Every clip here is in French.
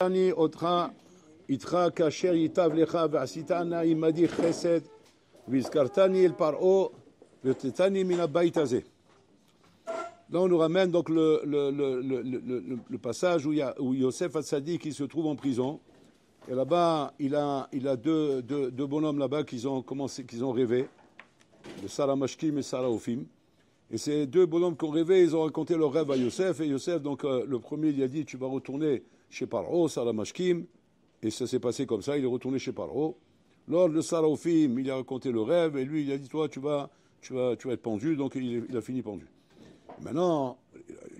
אני אותך איתך כאשר ייטב לך ועשית ענה עמדי חסד והזכרתני אל פרעה והוצאתני מן הבית הזה. Là, on nous ramène donc le passage où Yosef Hatzadik qui se trouve en prison. Et là-bas, il a deux bonhommes là-bas qu'ils ont rêvé, de Sarah Mashkim et Sarah Ophim. Et ces deux bonhommes qui ont rêvé, ils ont raconté leur rêve à Yosef. Et Yosef, donc, le premier, il a dit, tu vas retourner chez Paro, Sarah Mashkim. Et ça s'est passé comme ça, il est retourné chez Paro. Lors de Sarah Ophim, il a raconté le rêve. Et lui, il a dit, toi, tu vas être pendu. Donc, il a fini pendu. Maintenant,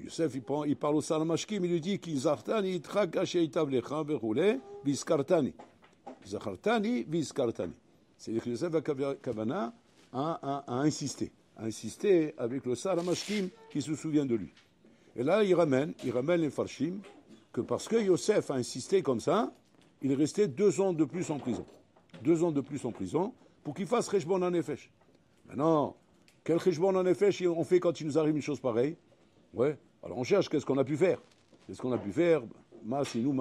Yosef, il parle au Sarah Mashkim, il lui dit qu'il zartani itra kaché itavlecha verroulé viskartani. Zartani viskartani. C'est-à-dire que Yosef Kavana a insisté avec le Sarah Mashkim qui se souvient de lui. Et là, il ramène les Farshim que parce que Yosef a insisté comme ça, il est resté 2 ans de plus en prison. 2 ans de plus en prison pour qu'il fasse Reshbon HaNefesh. Maintenant, quel Reshbon HaNefesh on fait quand il nous arrive une chose pareille? Ouais. Alors on cherche qu'est-ce qu'on a pu faire. Qu'est-ce qu'on a pu faire? Masinou.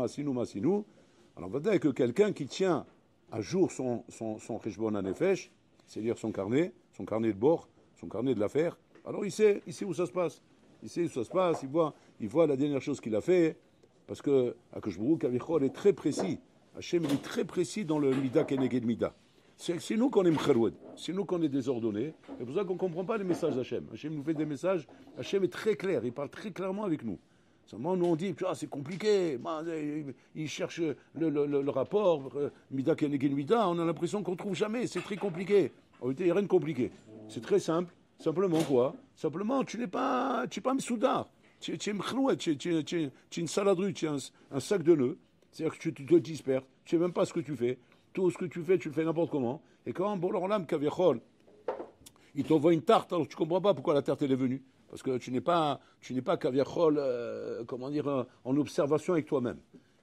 Alors on va dire que quelqu'un qui tient à jour son Reshbon HaNefesh, c'est-à-dire son carnet de bord, son carnet de l'affaire, alors il sait où ça se passe. Il sait où ça se passe, il voit la dernière chose qu'il a fait, parce que Akadosh Baruch Hu Kavichol est très précis. Hachem est très précis dans le Mida Keneged Mida. C'est nous qu'on est mcheroued, c'est nous qu'on est désordonnés. C'est pour ça qu'on ne comprend pas les messages d'Hachem. Hachem nous fait des messages, Hachem est très clair, il parle très clairement avec nous. Seulement, nous on dit, c'est compliqué, il cherche le rapport, Mida Keneged Mida, on a l'impression qu'on ne trouve jamais, c'est très compliqué. En réalité, il n'y a rien de compliqué. C'est très simple. Simplement quoi? Simplement, tu n'es pas Msoudar. Tu es mcheroued, tu es une saladrue, tu es un sac de nœuds. C'est-à-dire que tu te disperses, tu ne sais même pas ce que tu fais. Tout ce que tu le fais n'importe comment. Et quand Bolam Kavichol, il t'envoie une tarte, alors tu ne comprends pas pourquoi la tarte elle est venue. Parce que tu n'es pas Kavichol, en observation avec toi-même.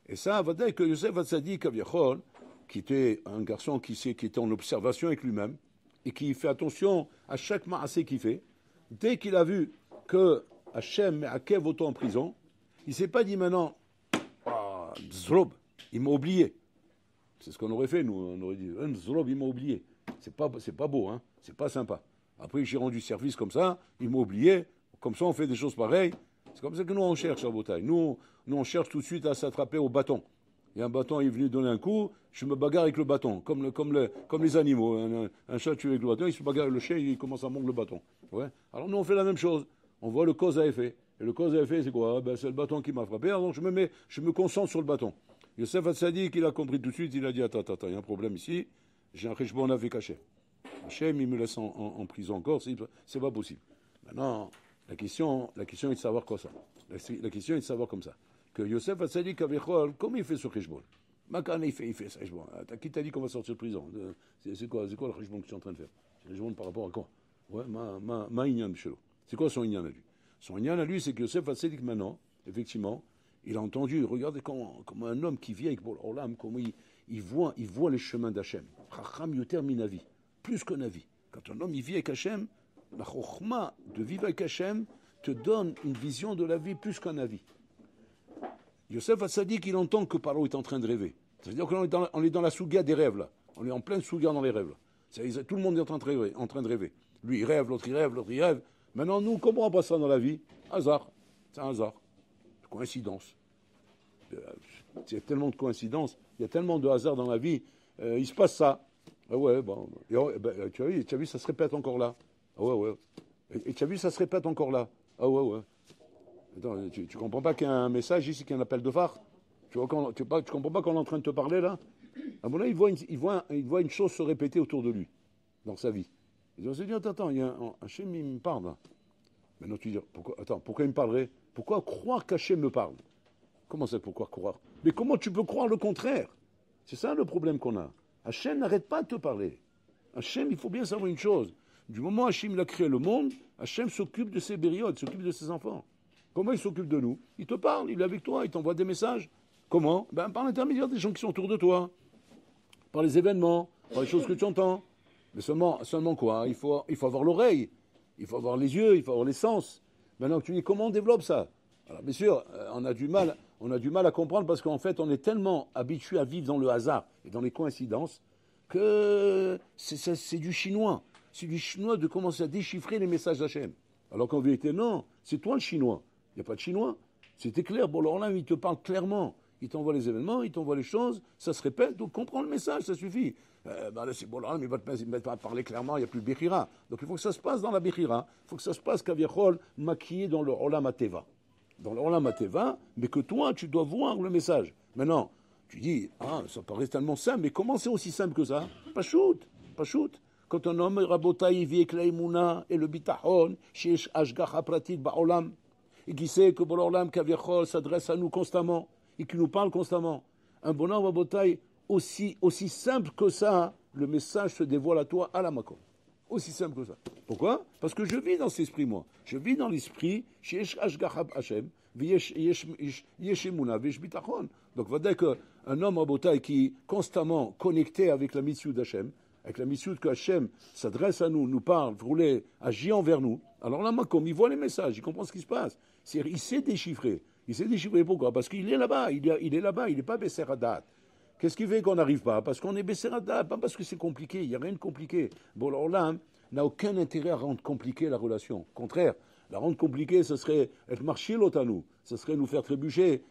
Et ça va dire que Yosef Hatzadik Kavichol, qui était un garçon qui était en observation avec lui-même, et qui fait attention à chaque ma'asé qu'il fait, dès qu'il a vu que Hachem met Akev autant en prison, il ne s'est pas dit maintenant, Zlob, il m'a oublié. C'est ce qu'on aurait fait, nous. On aurait dit, Zlob, il m'a oublié. C'est pas beau, hein. C'est pas sympa. Après, j'ai rendu service comme ça, il m'a oublié. Comme ça, on fait des choses pareilles. C'est comme ça que nous, on cherche à Botaï. Nous, on cherche tout de suite à s'attraper au bâton. Il y a un bâton, il est venu donner un coup, je me bagarre avec le bâton, comme les animaux. Un chat tué avec le bâton, il se bagarre avec le chien, il commence à mordre le bâton. Ouais. Alors nous, on fait la même chose. On voit le cause à effet. Et le cause à effet, c'est quoi? C'est le bâton qui m'a frappé, alors je me concentre sur le bâton. Yosef Hatzadik, il a compris tout de suite, il a dit, attends, il y a un problème ici, j'ai un Reshbon avec Hachem. Hachem, il me laisse en prison encore, c'est pas possible. Maintenant, la question est de savoir quoi ça. La question est de savoir comme ça. Que Yosef Hatzadik Kavichol, comment il fait ce Reshbon? Makana, il fait ce Reshbon. Qui t'a dit qu'on va sortir de prison? C'est quoi le Reshbon que tu es en train de faire? C'est le Reshbon par rapport à quoi? Ouais, ma Inyan Michelo. C'est quoi son Inyan à lui? Son Inyan à lui, c'est que Yosef Hatzadik maintenant, effectivement, il a entendu, regardez comment un homme qui vit avec Olam, comment il voit les chemins d'Hachem. Chacham yoter minavi, plus qu'un avis. Quand un homme il vit avec Hachem, la chokhma de vivre avec Hachem te donne une vision de la vie plus qu'un avis. Yosef Hatzadik, il entend que Paro est en train de rêver. C'est-à-dire qu'on est dans la souga des rêves, là. On est en pleine souga dans les rêves, là. Tout le monde est en train de rêver. Lui, il rêve, l'autre, il rêve. Maintenant, nous, comment on passe ça dans la vie? Hasard. C'est un hasard. Coïncidence. Il y a tellement de coïncidences, il y a tellement de hasard dans la vie. Il se passe ça. Ah ouais, bon. Tu as vu, ça se répète encore là. Ah ouais. Et tu as vu, ça se répète encore là. Ah ouais. Attends, tu comprends pas qu'il y a un message ici, qu'il y a un appel de phare? Tu comprends pas qu'on est en train de te parler là? À mon avis, il voit une chose se répéter autour de lui, dans sa vie. Il se dit, attends, il y a un Hachem, il me parle là. Maintenant tu dis, pourquoi il me parlerait? Pourquoi croire qu'Hachem me parle? Comment ça, pourquoi croire? Mais comment tu peux croire le contraire? C'est ça le problème qu'on a. Hachem n'arrête pas de te parler. Hachem, il faut bien savoir une chose. Du moment où Hachem a créé le monde, Hachem s'occupe de ses périodes, s'occupe de ses enfants. Comment il s'occupe de nous? Il te parle, il est avec toi, il t'envoie des messages. Comment? Par l'intermédiaire des gens qui sont autour de toi. Par les événements, par les choses que tu entends. Mais seulement quoi? Il faut avoir l'oreille, il faut avoir les yeux, il faut avoir les sens. Maintenant, tu dis, comment on développe ça? Alors, bien sûr, on a du mal on a du mal à comprendre parce qu'en fait, on est tellement habitué à vivre dans le hasard et dans les coïncidences que c'est du chinois. C'est du chinois de commencer à déchiffrer les messages d'Hachem. Alors qu'en vérité, non, c'est toi le chinois. Il n'y a pas de chinois. C'était clair. Bon, alors là, il te parle clairement. Il t'envoie les événements, il t'envoie les choses, ça se répète, donc comprends le message, ça suffit. Là, c'est bon, là, mais il va te parler clairement, il n'y a plus de Bechira. Donc il faut que ça se passe dans la Bechira. Il faut que ça se passe, Kaviachol, maquillé dans le Olam Ateva. Dans le Olam Ateva, mais que toi, tu dois voir le message. Maintenant, tu dis, ça paraît tellement simple, mais comment c'est aussi simple que ça? Pas shoot. Quand un homme, Rabotaï, vit avec l'aïmouna et le bitachon, chez Ashgacha Pratit Ba'olam, et qui sait que Borolam Kaviachol s'adresse à nous constamment, et qui nous parle constamment. Un bonhomme Rabotaï, aussi simple que ça, le message se dévoile à toi à la makom. Aussi simple que ça. Pourquoi? Parce que je vis dans cet esprit, moi. Je vis dans l'esprit, chez Ashgacha Hashem, Yeshemuna, Vesh Bitachon. Donc, va dire qu'un homme Rabotaï qui est constamment connecté avec la mission d'Hachem, avec la mission que Hachem s'adresse à nous, nous parle, voulait agir envers nous. Alors là, comme il voit les messages, il comprend ce qui se passe. Il sait déchiffrer. Il sait déchiffrer pourquoi? Parce qu'il est là-bas, il est là-bas, il n'est pas Besseradat. Qu'est-ce qui fait qu'on n'arrive pas? Parce qu'on est Besseradat, pas parce que c'est compliqué, il n'y a rien de compliqué. Bon, alors là, n'a aucun intérêt à rendre compliqué la relation. Au contraire, la rendre compliquée, ce serait être marcher l'autre à nous, ce serait nous faire trébucher.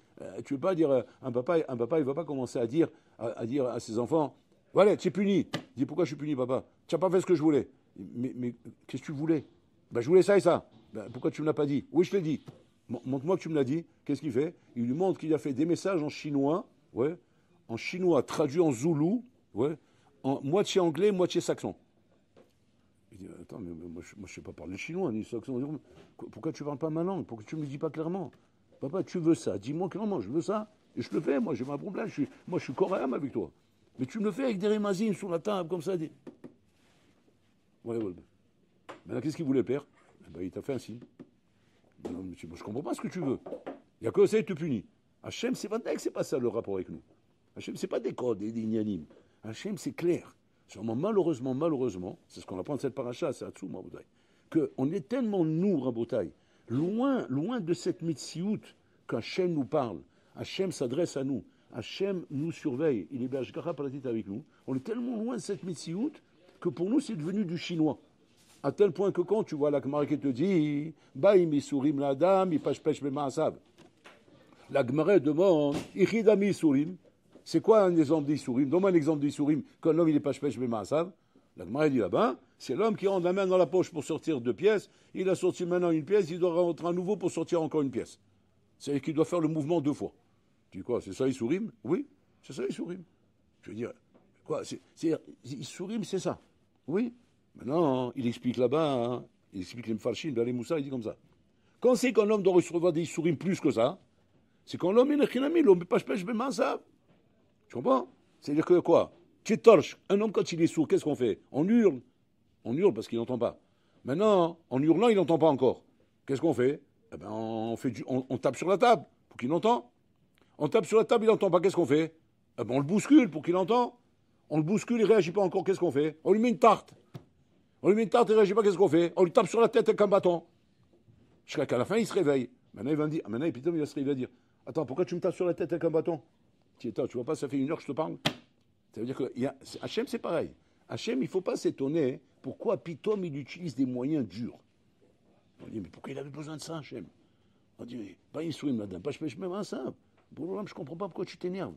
Tu ne veux pas dire, un papa, il ne va pas commencer à dire à ses enfants, voilà, tu es puni. Il dit, pourquoi je suis puni, papa? Tu n'as pas fait ce que je voulais. Mais qu'est-ce que tu voulais? Je voulais ça et ça. Pourquoi tu ne me l'as pas dit? Oui, je l'ai dit. Montre-moi que tu me l'as dit. Qu'est-ce qu'il fait? Il lui montre qu'il a fait des messages en chinois, en chinois traduit en zoulou, en moitié anglais, moitié saxon. Il dit, attends, mais moi je ne sais pas parler chinois ni saxon. Pourquoi tu ne parles pas ma langue? Pourquoi tu ne me dis pas clairement? Papa, tu veux ça? Dis-moi clairement, je veux ça. Et je le fais, moi, j'ai pas de problème. Moi, je suis coréen avec toi. Mais tu me le fais avec des rémazines sur la table, comme ça. Maintenant, qu'est-ce qu'il voulait, le père? Il t'a fait un signe. Non, je ne comprends pas ce que tu veux. Il n'y a que ça, il te punit. Hachem, c'est pas ça le rapport avec nous. Hachem, c'est pas des codes, des ignanimes. Hachem, c'est clair. Seulement, malheureusement, c'est ce qu'on apprend de cette paracha, c'est Hatsum, Rabotai, qu'on est tellement, nous, Rabotai, loin de cette mitziout qu'Hachem nous parle. Hachem s'adresse à nous. Hachem nous surveille. Il est B'Ashgacha Pratit avec nous. On est tellement loin de cette mitziout que pour nous, c'est devenu du chinois. À tel point que quand tu vois la Gemara qui te dit Baïm Isurim l'Adam, il pêche Bemaasav. La Gemara demande Ichidami Isurim. C'est quoi un exemple d'Isurim? Donne-moi un exemple d'Isurim quand l'homme il est pêche Bemaasav. La Gemara dit là-bas c'est l'homme qui rentre la main dans la poche pour sortir 2 pièces. Il a sorti maintenant une pièce, il doit rentrer à nouveau pour sortir encore une pièce. C'est qu'il doit faire le mouvement 2 fois. Tu dis quoi? C'est ça Isurim? Oui, c'est ça Isurim. Je veux dire, quoi? Isurim, c'est ça. Oui. Maintenant, il explique là-bas, il explique les Mfarshim, les Moussa, il dit comme ça. Quand c'est qu'un homme doit recevoir des souris plus que ça, c'est quand l'homme est chinami, l'homme n'est pas pêche ça. Tu comprends? C'est-à-dire que quoi? Tu torches. Un homme, quand il est sourd, qu'est-ce qu'on fait? On hurle. On hurle parce qu'il n'entend pas. Maintenant, en hurlant, il n'entend pas encore. Qu'est-ce qu'on fait? Eh ben, on tape sur la table pour qu'il entende. On tape sur la table, il n'entend pas. Qu'est-ce qu'on fait? Eh ben, on le bouscule pour qu'il entende. On le bouscule, il ne réagit pas encore. Qu'est-ce qu'on fait? On lui met une tarte. On lui met une tarte, il ne réagit pas, qu'est-ce qu'on fait? On lui tape sur la tête avec un bâton. Jusqu'à qu'à la fin, il se réveille. Maintenant, il va me dire, il va se réveiller, il va dire, attends, pourquoi tu me tapes sur la tête avec un bâton? Tu vois pas, ça fait 1 heure que je te parle. Ça veut dire que Hachem, c'est pareil. Hachem, il ne faut pas s'étonner pourquoi Pitom, il utilise des moyens durs. On dit, mais pourquoi il avait besoin de ça, Hachem? On dit, pas une souris, madame, pas je pêche même un simple. Pour je ne comprends pas pourquoi tu t'énerves.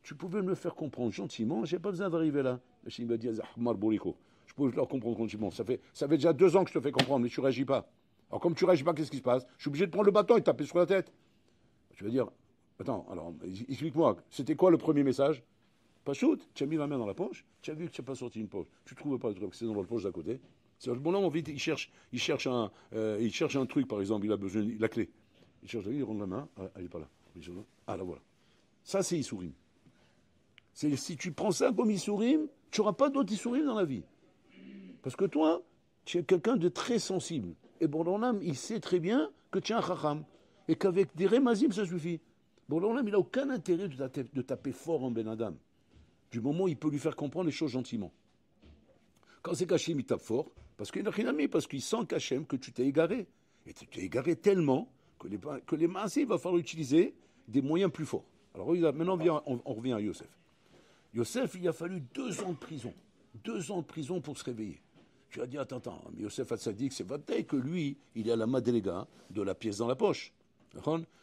Tu pouvais me le faire comprendre gentiment, je n'ai pas besoin d'arriver là. Hachem va dire, Zahmar Bouriko. Je peux leur comprendre gentiment. Ça fait déjà 2 ans que je te fais comprendre, mais tu ne réagis pas. Alors, comme tu ne réagis pas, qu'est-ce qui se passe? Je suis obligé de prendre le bâton et de taper sur la tête. Tu vas dire, attends, alors, explique-moi, c'était quoi le premier message? Pas shoot, tu as mis la main dans la poche, tu as vu que tu n'as pas sorti une poche. Tu ne trouves pas le truc, c'est dans la poche d'à côté. Bon, là, on vite, il cherche un truc, par exemple, il a besoin de la clé. Il cherche, il rentre la main, elle n'est pas là. Ah, là, voilà. Ça, c'est Issourim. Si tu prends ça comme Issourim, tu n'auras pas d'autres Issourim dans la vie. Parce que toi, tu es quelqu'un de très sensible. Et Bourlanam, il sait très bien que tu es un chacham. Et qu'avec des rémazim, ça suffit. Bourlanam, il n'a aucun intérêt de taper fort en Ben Adam. Du moment où il peut lui faire comprendre les choses gentiment. Quand c'est qu'Hachem, il tape fort, parce qu'il n'a rien mis, parce qu'il sent qu'Hachem, que tu t'es égaré. Et tu t'es égaré tellement que les mazim, il va falloir utiliser des moyens plus forts. Alors maintenant, on revient à Yosef. Yosef, il a fallu 2 ans de prison. 2 ans de prison pour se réveiller. Tu as dit, attends, mais Yosef Hatzadik, c'est vrai que lui, il est à la madriga de la pièce dans la poche.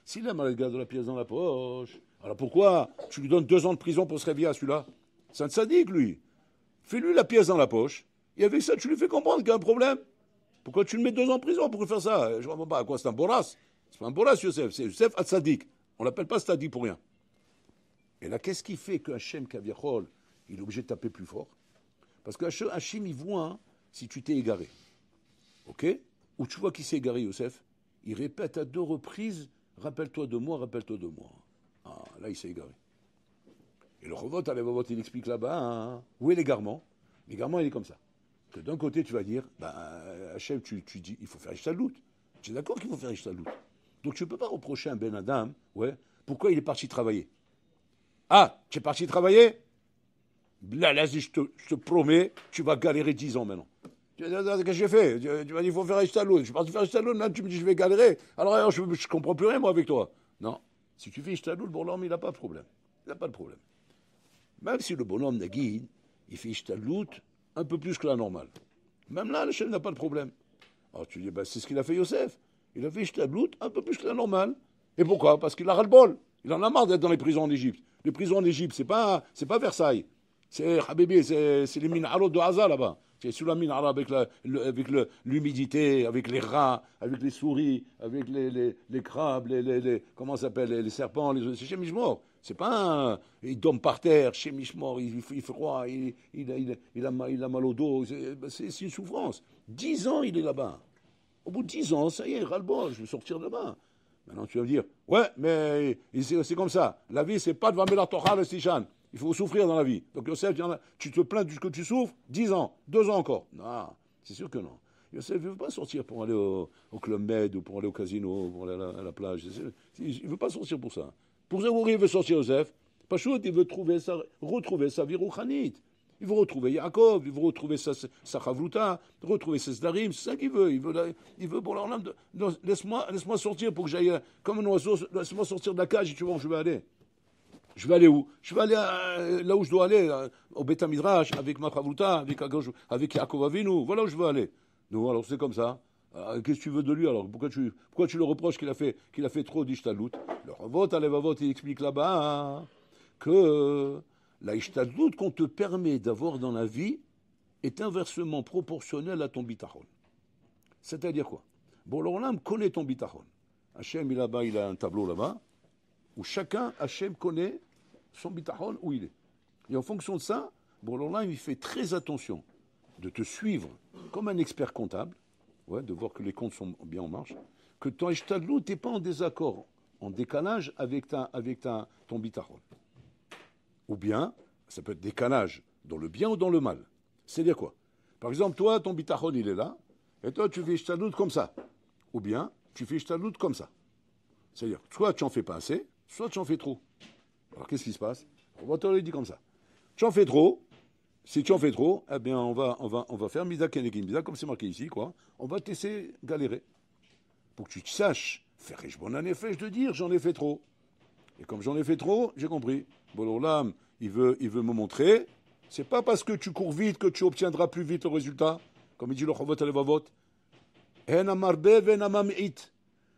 S'il a la madriga de la pièce dans la poche, alors pourquoi tu lui donnes 2 ans de prison pour se réveiller à celui-là? C'est un tzaddik, lui. Fais-lui la pièce dans la poche, et avec ça, tu lui fais comprendre qu'il y a un problème. Pourquoi tu le mets 2 ans de prison pour faire ça? Je ne comprends pas. À quoi c'est un boras? C'est pas un boras, Yosef. C'est Yosef Hatzadik. On l'appelle pas tzaddik pour rien. Et là, qu'est-ce qui fait que Hachem Kaviachol, il est obligé de taper plus fort? Parce que Hachem, il voit si tu t'es égaré. Ok? Ou tu vois qu'il s'est égaré, Yosef. Il répète à 2 reprises, rappelle-toi de moi, rappelle-toi de moi. Ah, là, il s'est égaré. Et le Rovot, il explique là-bas, où est l'égarement? L'égarement, il est comme ça. Que d'un côté, tu vas dire, Hachem, tu dis, il faut faire Ishtalout. Tu es d'accord qu'il faut faire Ishtalout. Donc tu ne peux pas reprocher à un Ben Adam, pourquoi il est parti travailler. Ah, tu es parti travailler? Là, je te promets, tu vas galérer 10 ans maintenant. Qu'est-ce que j'ai fait? Tu m'as dit, il faut faire Ishtalout. Je suis parti faire Ishtalout, maintenant tu me dis, je vais galérer. Alors, je ne comprends plus rien, moi, avec toi. Non. Si tu fais Ishtalout, le bonhomme, il n'a pas de problème. Il n'a pas de problème. Même si le bonhomme Nagid, il fait Ishtalout un peu plus que la normale. Même là, le chef n'a pas de problème. Alors tu dis, c'est ce qu'il a fait Yosef. Il a fait Ishtalout un peu plus que la normale. Et pourquoi? Parce qu'il a ras-le-bol. Il en a marre d'être dans les prisons en Égypte. Les prisons en Égypte, c'est pas Versailles. C'est Habibi, c'est les minarot de Haza là-bas. C'est sous la minara avec l'humidité, avec les rats, avec les souris, avec les crabes, comment ça s'appelle, les serpents, c'est chez Mishmor. C'est pas il dorme par terre, chez Mishmor, il fait froid, il a mal au dos, c'est une souffrance. 10 ans il est là-bas. Au bout de 10 ans, ça y est, ras-le-bol, je vais sortir de là-bas. Maintenant tu vas me dire, ouais, mais c'est comme ça. La vie, c'est pas de Vamela Torah le Stichan. Il faut souffrir dans la vie. Donc Yosef, tu te plains que tu souffres, 10 ans, 2 ans encore. Non, c'est sûr que non. Yosef ne veut pas sortir pour aller au Club Med ou pour aller au casino, pour aller à la plage. Il ne veut pas sortir pour ça. Pour ça, il veut sortir Yosef. Pachout, il veut retrouver sa vie rouchanite. Il veut retrouver Yaakov, il veut retrouver sa chavruta, retrouver ses zdarim, c'est ça qu'il veut. Il veut pour leur âme. Laisse-moi sortir pour que j'aille comme un oiseau, laisse-moi sortir de la cage et tu vois où je vais aller. Je vais aller où? Je vais aller là où je dois aller, au Beth Midrash, avec ma chavruta, avec Yaakov Avinu. Voilà où je veux aller. Donc alors c'est comme ça. Qu'est-ce que tu veux de lui alors? Pourquoi tu le reproches qu'il a fait trop d'ishtalout? Le Ravot, Alevavot, il explique là-bas que la ishtalout qu'on te permet d'avoir dans la vie est inversement proportionnelle à ton bitachon. C'est-à-dire quoi? Bon, l'Olam connaît ton bitachon. Hachem, il a un tableau là-bas où chacun, Hachem, connaît son bitachon où il est. Et en fonction de ça, bon, l'Olam, il fait très attention de te suivre comme un expert comptable, de voir que les comptes sont bien en marche, que ton ishtadlout n'est pas en désaccord, en décalage avec ton bitachon. Ou bien, ça peut être décalage dans le bien ou dans le mal. C'est-à-dire quoi? Par exemple, toi, ton bitachon, il est là, et toi, tu fais ishtadlout comme ça. Ou bien, tu fais ishtadlout comme ça. C'est-à-dire, soit tu n'en fais pas assez, soit tu en fais trop. Alors, qu'est-ce qui se passe? On va te le dire comme ça. Tu en fais trop. Si tu en fais trop, eh bien, on va faire Mida Kenegin Mida, comme c'est marqué ici, quoi. On va te laisser galérer. Pour que tu saches, faire bon en effet, je te dire, j'en ai fait trop. Et comme j'en ai fait trop, j'ai compris. Bon, là, il veut me montrer. C'est pas parce que tu cours vite que tu obtiendras plus vite le résultat. Comme il dit le Chovot Alevavot.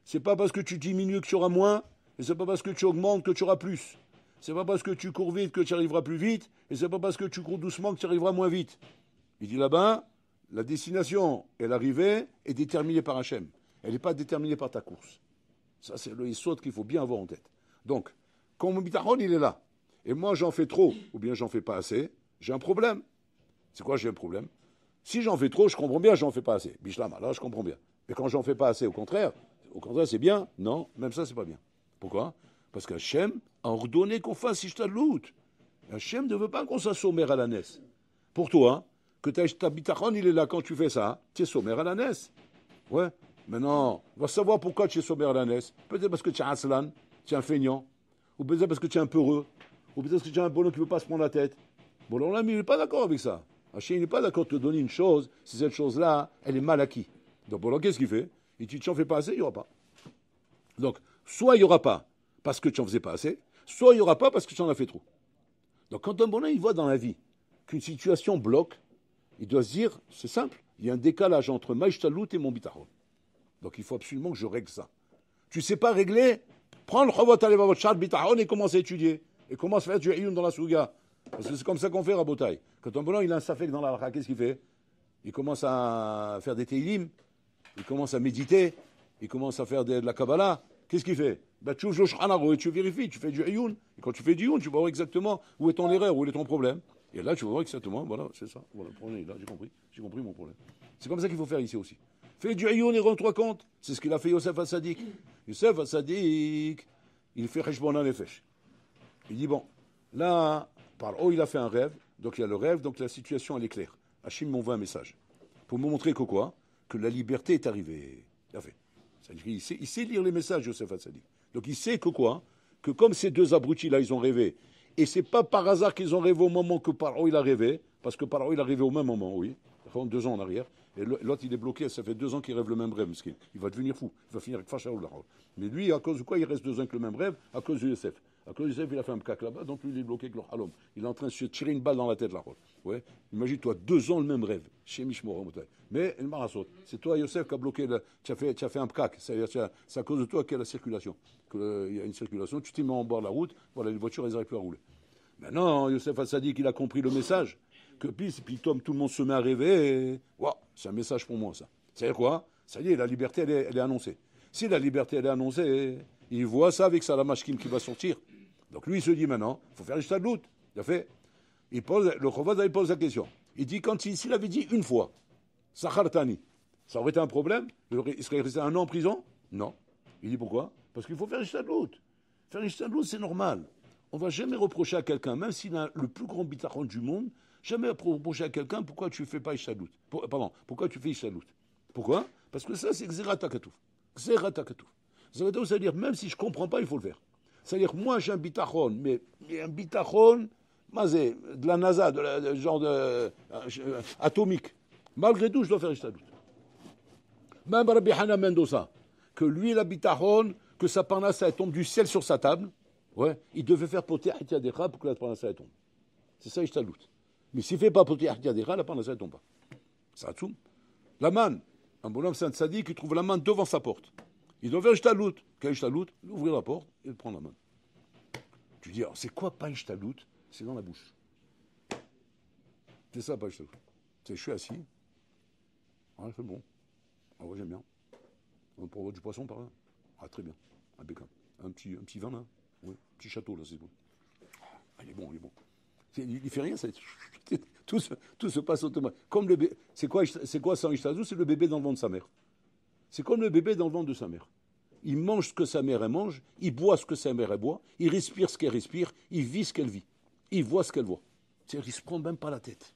C'est pas parce que tu diminues que tu auras moins. Et c'est pas parce que tu augmentes que tu auras plus. C'est pas parce que tu cours vite que tu arriveras plus vite, et c'est pas parce que tu cours doucement que tu arriveras moins vite. Il dit là-bas, la destination et l'arrivée est déterminée par Hachem. Elle n'est pas déterminée par ta course. Ça, c'est le isot qu'il faut bien avoir en tête. Donc, quand mon bitachon, il est là, et moi j'en fais trop, ou bien j'en fais pas assez, j'ai un problème. C'est quoi j'ai un problème? Si j'en fais trop, je comprends bien, j'en fais pas assez. Bishlam, là, je comprends bien. Mais quand j'en fais pas assez, au contraire, c'est bien. Non, même ça, c'est pas bien. Pourquoi? Parce qu'Hachem a ordonné qu'on fasse ishtadlout. Hachem ne veut pas qu'on soit sommaire à la naisse. Pour toi, que ta bitachon, il est là quand tu fais ça, tu es sommaire à la naisse. Ouais. Maintenant, on va savoir pourquoi tu es sommaire à la naisse. Peut-être parce que tu es un aslan, tu es un feignant. Ou peut-être parce que tu es un peureux. Ou peut-être parce que tu es un bonhomme qui ne veut pas se prendre la tête. Bon, alors là, mais il n'est pas d'accord avec ça. Hachem, il n'est pas d'accord de te donner une chose si cette chose-là, elle est mal acquise. Donc, bon, alors, qu'est-ce qu'il fait? Il dit, tu n'en fais pas assez, il n'y aura pas. Donc, soit il n'y aura pas, parce que tu n'en faisais pas assez, soit il n'y aura pas parce que tu en as fait trop. Donc quand un bonhomme il voit dans la vie qu'une situation bloque, il doit se dire, c'est simple, il y a un décalage entre ma ishtalout et mon bitachon. Donc il faut absolument que je règle ça. Tu ne sais pas régler, prends le chavot alevavot shad bitachon et commence à étudier. Et commence à faire du ayun dans la souga. Parce que c'est comme ça qu'on fait Rabotai. Quand un bonhomme il a un safek dans la halakha, qu'est-ce qu'il fait? Il commence à faire des teilim, il commence à méditer, il commence à faire de la Kabbalah. Qu'est-ce qu'il fait? Tu ouvres Josh Hanaro et tu vérifies, tu fais du ayun. Et quand tu fais du ayun, tu vas voir exactement où est ton erreur, où est ton problème. Et là, tu vas voir exactement, voilà, c'est ça. Voilà, là, j'ai compris mon problème. C'est comme ça qu'il faut faire ici aussi. Fais du ayun et rends-toi compte. C'est ce qu'il a fait Yosef Hatzadik. Yosef Hatzadik, il fait Cheshbon Nefesh. Il dit, bon, là, par il a fait un rêve, donc il y a le rêve, donc la situation, elle est claire. Hachim m'envoie un message pour me montrer que quoi? Que la liberté est arrivée. Il a fait. C'est-à-dire qu'il sait lire les messages, Yosef Hatzadik. Donc il sait que quoi? Que comme ces deux abrutis-là, ils ont rêvé, et c'est pas par hasard qu'ils ont rêvé au moment que Paro il a rêvé, parce que Paro il a rêvé au même moment, oui, 2 ans en arrière, et l'autre il est bloqué, ça fait 2 ans qu'il rêve le même rêve, il va devenir fou, il va finir avec Facha ou Lahor. Mais lui, à cause de quoi il reste 2 ans avec le même rêve? À cause de Yosef. À cause de Yosef, il a fait un pkak là-bas, donc lui il est bloqué avec le halom. Il est en train de se tirer une balle dans la tête là. Ouais. Imagine-toi, 2 ans le même rêve, chez Mishmor. Mais el marasot, c'est toi Yosef qui a bloqué, tu as fait un pkak, c'est à cause de toi qu'il y a la circulation. Il y a une circulation, tu t'y mets en bord de la route, voilà, les voitures elles n'arrivent plus à rouler. Maintenant, Yosef Hatzadik, il a compris le message, que puis tout le monde se met à rêver, wow, c'est un message pour moi ça. C'est-à-dire quoi? Ça y est, la liberté elle est annoncée. Si la liberté elle est annoncée, il voit ça avec Salamashkim qui va sortir. Donc lui il se dit maintenant, il faut faire le stade doute. Il a fait. Le Chovod il pose la question. Il dit s'il avait dit une fois, Sachartani, ça aurait été un problème? Il serait resté 1 an en prison? Non. Il dit pourquoi? Parce qu'il faut faire le stade doute. Faire le stade doute c'est normal. On ne va jamais reprocher à quelqu'un, même s'il a le plus grand bitachon du monde, jamais reprocher à quelqu'un pourquoi tu ne fais pas Ishtadlout. Pourquoi tu fais Ishtadlout. Pourquoi? Parce que ça, c'est Xerata Katouf. Xerata Katouf. Xerata, ça veut dire, même si je ne comprends pas, il faut le faire. C'est-à-dire, moi, j'ai un bitachon, mais un bitachon, de la NASA, genre atomique. Malgré tout, je dois faire Ishtadlout. Même Rabbi Hana Mendoza, que lui, la bitachon, que sa parnasse, elle tombe du ciel sur sa table. Ouais, il devait faire poter Hatiadecha pour que la parnassa tombe. C'est ça, Ishtadlout. Mais s'il ne fait pas poter Hatiadecha, la parnassa ne tombe pas. Ça tombe. La manne, un bonhomme c'est un tzaddik qui trouve la manne devant sa porte. Il doit faire Ishtadlout. Quel Ishtadlout? Il ouvre la porte et il prend la manne. Tu dis, alors, c'est quoi pas Ishtadlout? C'est dans la bouche. C'est ça, pas Ishtadlout. C'est je suis assis. Ah, c'est bon. Ah ouais, j'aime bien. On peut avoir du poisson par là. Ah, très bien. Impeccable. Un petit vin là. Oui, petit château là, c'est bon. Ah, il est bon. Il ne fait rien, tout se passe automatiquement. Comme le bébé, c'est quoi sans Ishtadlout? C'est le bébé dans le ventre de sa mère. C'est comme le bébé dans le ventre de sa mère. Il mange ce que sa mère elle mange, il boit ce que sa mère elle boit, il respire ce qu'elle respire, il vit ce qu'elle vit, il voit ce qu'elle voit. C'est-à-dire qu'il ne se prend même pas la tête.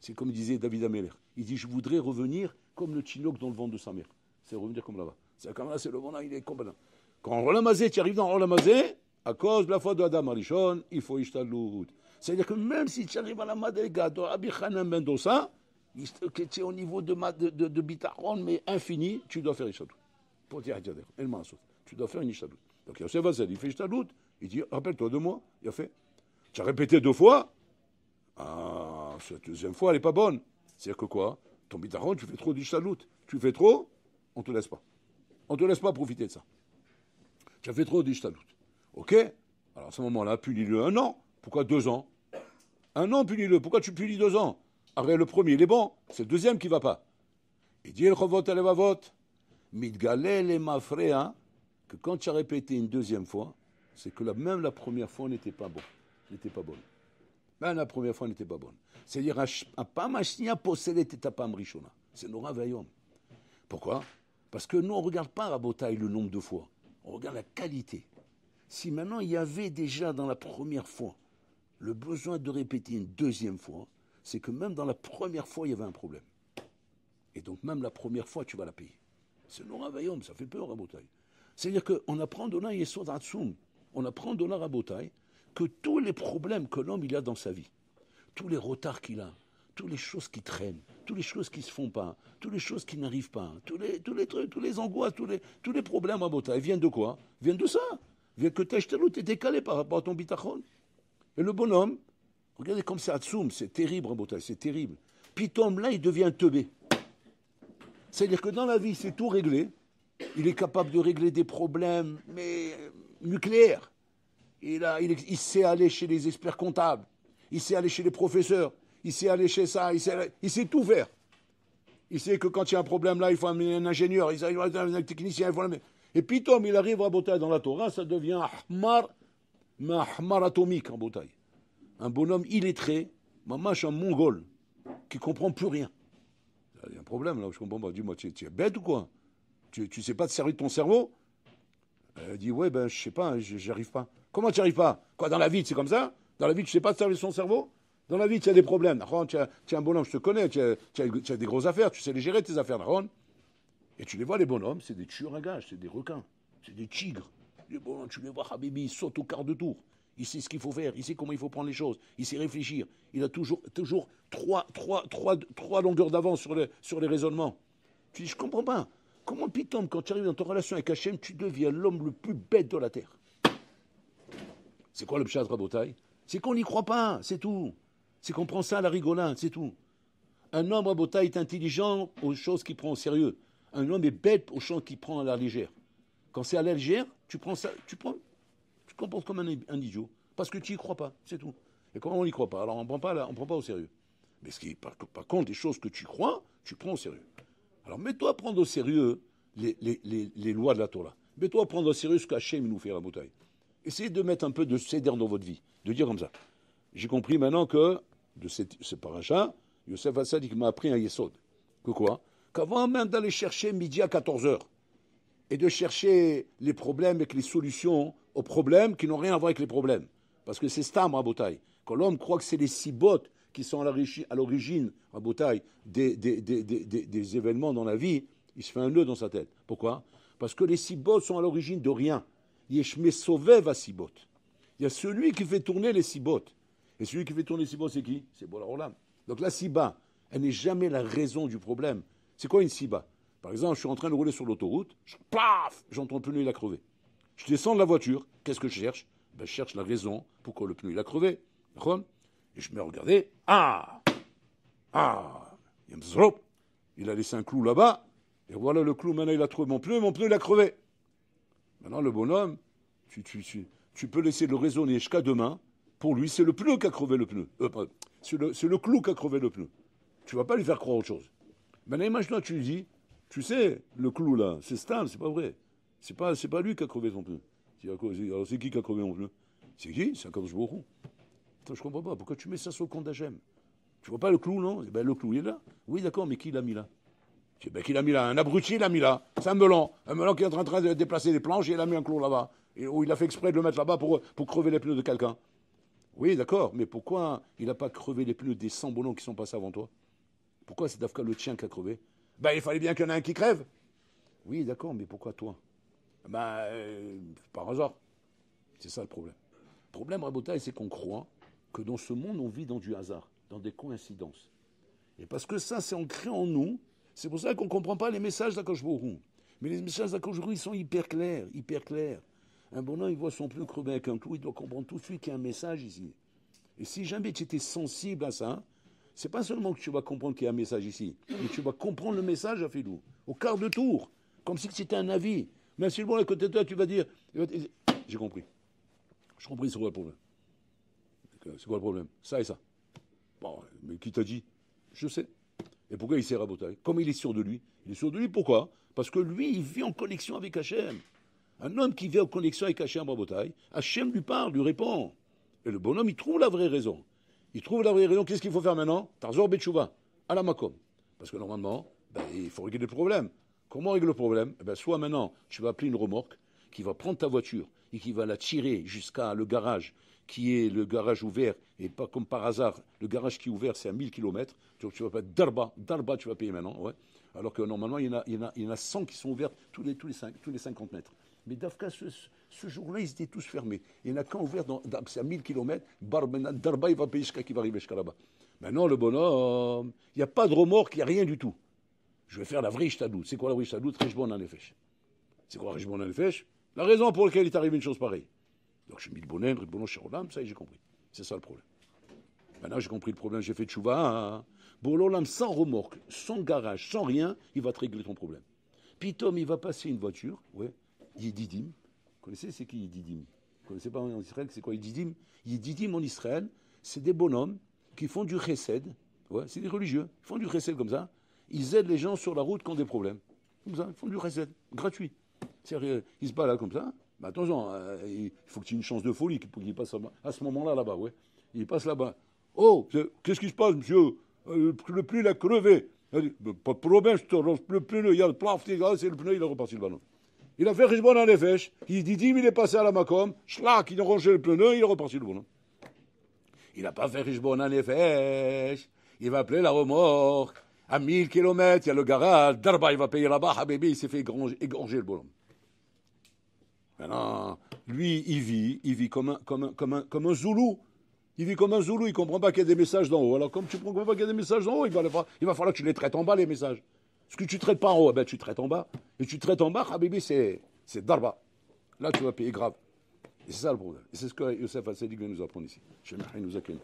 C'est comme disait David Ameller. Il dit, je voudrais revenir comme le tchinook dans le ventre de sa mère. C'est revenir comme là-bas. C'est comme là, c'est le ventre, il est complètement. Quand Rolamazé, tu arrives dans Rolamazé, à cause de la foi de Adam Arishon, il faut Ishtadlout. C'est-à-dire que même si tu arrives à la Madriga de Rabbi Hanan Mendoza, que tu es au niveau de bitachon, mais infini, tu dois faire Ishtadlout. Pour dire El Mansouf, tu dois faire une Ishtadlout. Donc Yosef Hatzadik, il fait Ishtadlout, il dit, rappelle-toi de moi, il a fait. Tu as répété 2 fois, ah, cette 2e fois, elle n'est pas bonne. C'est-à-dire que quoi? Ton bitachon, tu fais trop d'Ishtadlout. Tu fais trop, on ne te laisse pas. On ne te laisse pas profiter de ça. Tu as fait trop d'Ishtadlout. Ok? Alors à ce moment-là, punis-le 1 an. Pourquoi 2 ans? 1 an, punis-le. Pourquoi tu punis 2 ans? Arrête, le premier, il est bon. C'est le 2e qui ne va pas. Il dit, el chovot alevavot, mitgalel et mafrea, que quand tu as répété une 2e fois, c'est que même la première fois n'était pas bon. N'était pas bonne. Même la première fois n'était pas bonne. C'est-à-dire, un pam hashnia possédait ta pam rishona. C'est Nora Vayom. Pourquoi? Parce que nous, on ne regarde pas à Botaï le nombre de fois. On regarde la qualité. Si maintenant il y avait déjà dans la première fois le besoin de répéter une 2e fois, c'est que même dans la première fois, il y avait un problème. Et donc même la première fois, tu vas la payer. C'est Nora Vayom, ça fait peur à Botaï. C'est-à-dire qu'on apprend de là Yesod Hatzum, on apprend de là à Botaï que tous les problèmes que l'homme il a dans sa vie, tous les retards qu'il a, toutes les choses qui traînent, toutes les choses qui ne se font pas, toutes les choses qui n'arrivent pas, tous les trucs, tous les angoisses, tous les problèmes à Botaï viennent de quoi? Viennent de ça. que ta shtalut est décalée par rapport à ton bitachon. Et le bonhomme, regardez comme c'est Hatsoum, c'est terrible, Rabotai, c'est terrible. Pitom, là, il devient teubé. C'est-à-dire que dans la vie, c'est tout réglé. Il est capable de régler des problèmes, mais nucléaires. Il sait aller chez les experts comptables. Il sait aller chez les professeurs. Il sait aller chez ça. Il sait tout faire. Il sait que quand il y a un problème là, il faut amener un ingénieur. Il faut un technicien. Et puis, Tom, il arrive à Botaï dans la Torah, ça devient Ahmar, mais Ahmar atomique en Botaï. Un bonhomme illettré, mamache un mongol, qui ne comprend plus rien. Il y a un problème là, je ne comprends pas. Dis-moi, tu es bête ou quoi? Tu ne sais pas te servir de ton cerveau? Elle dit, ouais, ben, je sais pas, j'arrive pas. Comment tu n'y arrives pas? Quoi, dans la vie, c'est comme ça? Dans la vie, tu ne sais pas te servir de son cerveau? Dans la vie, tu as des problèmes. Tu as un bonhomme, je te connais, tu as des grosses affaires, tu sais les gérer, tes affaires. Et tu les vois, les bonhommes, c'est des tueurs à gages, c'est des requins, c'est des tigres. Les bonhommes, tu les vois, Habibi, ils sautent au quart de tour. Il sait ce qu'il faut faire, il sait comment il faut prendre les choses, il sait réfléchir. Il a toujours trois longueurs d'avance sur les raisonnements. Tu dis, je ne comprends pas. Comment, Pitom, quand tu arrives dans ta relation avec Hachem, tu deviens l'homme le plus bête de la terre? C'est quoi le pshat, Rabotai? C'est qu'on n'y croit pas, c'est tout. C'est qu'on prend ça à la rigolade, c'est tout. Un homme, Rabotai, est intelligent aux choses qu'il prend au sérieux. Un homme est bête aux choses qu'il prend à la légère. Quand c'est à la légère, tu te comportes comme un idiot. Parce que tu n'y crois pas, c'est tout. Et comment on n'y croit pas? Alors on ne prend pas au sérieux. Mais par contre, les choses que tu crois, tu prends au sérieux. Alors mets-toi à prendre au sérieux les lois de la Torah. Mets-toi à prendre au sérieux ce qu'Hachem nous fait à Botaï. Essayez de mettre un peu de céder dans votre vie. De dire comme ça. J'ai compris maintenant que, de ce paracha, Yosef Hassadik m'a appris un yesod. Que quoi? Qu'avant même d'aller chercher midi à 14h, et de chercher les problèmes avec les solutions aux problèmes qui n'ont rien à voir avec les problèmes. Parce que c'est Stam, Rabotai. Quand l'homme croit que c'est les cibottes qui sont à l'origine, Rabotai, des événements dans la vie, il se fait un nœud dans sa tête. Pourquoi? Parce que les cibottes sont à l'origine de rien. Yeshme Sovev à cibot. Il y a celui qui fait tourner les cibottes. Et celui qui fait tourner les cibottes, c'est qui? C'est Bola Olam. Donc la ciba, elle n'est jamais la raison du problème. C'est quoi une ciba? Par exemple, je suis en train de rouler sur l'autoroute, paf, j'entends le pneu, il a crevé. Je descends de la voiture, qu'est-ce que je cherche? Ben, je cherche la raison pourquoi le pneu, il a crevé. Et je me regarder, il a laissé un clou là-bas, et voilà le clou, maintenant il a trouvé mon pneu, il a crevé. Maintenant, le bonhomme, tu peux laisser le raisonner jusqu'à demain, pour lui, c'est le pneu qui a crevé le pneu. C'est le clou qui a crevé le pneu. Tu ne vas pas lui faire croire autre chose. Maintenant, imagine-toi, tu lui dis, tu sais, le clou là, c'est stable, c'est pas vrai. C'est pas lui qui a crevé son pneu. Alors c'est qui a crevé mon pneu? C'est qui? C'est un Kadosh Baruch Hu. Attends, je comprends pas. Pourquoi tu mets ça sur le compte d'Hachem? Tu vois pas le clou, non? Eh ben, le clou, il est là. Oui, d'accord, mais qui l'a mis là? Ben, qui l'a mis là? Un abruti l'a mis là. C'est un melon. Un melon qui est en train de déplacer les planches et il a mis un clou là-bas. Ou il a fait exprès de le mettre là-bas pour crever les pneus de quelqu'un. Oui, d'accord, mais pourquoi il n'a pas crevé les pneus des 100 bonhommes qui sont passés avant toi? Pourquoi c'est Dafka le tien qui a crevé? Ben, il fallait bien qu'il y en ait un qui crève. Oui, d'accord, mais pourquoi toi? Ben, par hasard. C'est ça le problème. Le problème, Rabotai, c'est qu'on croit que dans ce monde, on vit dans du hasard, dans des coïncidences. Et parce que ça, c'est ancré en nous, c'est pour ça qu'on ne comprend pas les messages d'Akadosh Baruch Hu. Mais les messages d'Akadosh Baruch Hu, ils sont hyper clairs, hyper clairs. Un bonhomme, il voit son pneu crever avec un clou, il doit comprendre tout de suite qu'il y a un message ici. Et si jamais tu étais sensible à ça, c'est pas seulement que tu vas comprendre qu'il y a un message ici, mais tu vas comprendre le message à Filou, au quart de tour, comme si c'était un avis. Même si le bon à côté de toi, tu vas dire, j'ai compris. J'ai compris, c'est quoi le problème? C'est quoi le problème? Ça et ça. Bon, mais qui t'a dit? Je sais. Et pourquoi il sait Rabotai? Comme il est sûr de lui. Il est sûr de lui, pourquoi? Parce que lui, il vit en connexion avec Hachem. Un homme qui vit en connexion avec Hachem, Rabotai, Hachem lui parle, lui répond. Et le bonhomme, il trouve la vraie raison. Il trouve la vraie raison. Qu'est-ce qu'il faut faire maintenant? Tarzor Betchouva, à la Makom. Parce que normalement, il faut régler le problème. Comment régler le problème? Soit maintenant, tu vas appeler une remorque qui va prendre ta voiture et qui va la tirer jusqu'à le garage, qui est le garage ouvert, et pas comme par hasard, le garage qui est ouvert, c'est à 1000 km. Donc tu vas pas Darba, tu vas payer maintenant. Ouais. Alors que normalement, il y en a 100 qui sont ouverts tous les 50 mètres. Mais Dafka, ce jour-là, ils étaient tous fermés. Il n'y en a qu'un ouvert, c'est à 1000 km. Darba, il va payer jusqu'à qui va arriver jusqu'à là-bas. Maintenant, le bonhomme, il n'y a pas de remorque, il n'y a rien du tout. Je vais faire la vraie ishtadout. C'est quoi la vraie ishtadout? Rejbon hanefesh. C'est quoi Rejbon hanefesh? La raison pour laquelle il t'arrive une chose pareille. Donc je me dis, Ribono Sherolam, ça y est, j'ai compris. C'est ça le problème. Maintenant, j'ai compris le problème, j'ai fait tchouva. Bololam, sans remorque, sans garage, sans rien, il va te régler ton problème. Puis Tom, il va passer une voiture, ouais, Yedidim. Vous connaissez, c'est qui Yedidim? Vous connaissez pas en Israël, c'est quoi Yedidim? Yedidim en Israël, c'est des bonhommes qui font du chesed. Ouais, c'est des religieux. Ils font du chesed comme ça. Ils aident les gens sur la route qui ont des problèmes. Comme ça, ils font du chesed, gratuit. Ils se baladent comme ça. Mais attention, il faut que tu aies une chance de folie pour qu'il passe à ce moment-là, là-bas, ouais. Il passe là-bas. Oh, qu'est-ce qui se passe, monsieur? Le pneu, il a crevé. Il dit, pas de problème, je te lance le pneu, il y a le plaf, c'est le pneu, il a reparti le ballon. Il a fait Richbon en Nefesh, il dit, il est passé à la Macom, schlac, il a rangé le pneu, il est reparti le ballon. Il n'a pas fait Richbon en Nefesh, il va appeler la remorque. À 1000 km, il y a le garage, Darba, il va payer là-bas, Habibi, il s'est fait égorger le bonhomme. Maintenant, lui, il vit comme un Zoulou. Il vit comme un Zoulou, il ne comprend pas qu'il y a des messages d'en haut. Alors, comme tu ne comprends pas qu'il y a des messages d'en haut, il va falloir que tu les traites en bas, les messages. Ce que tu ne traites pas en haut, ben, tu traites en bas. Et tu traites en bas, Habibi, c'est Darba. Là, tu vas payer grave. Et c'est ça le problème. Et c'est ce que Youssef Al-Sadiq vient nous apprendre ici. Chez nous accueille.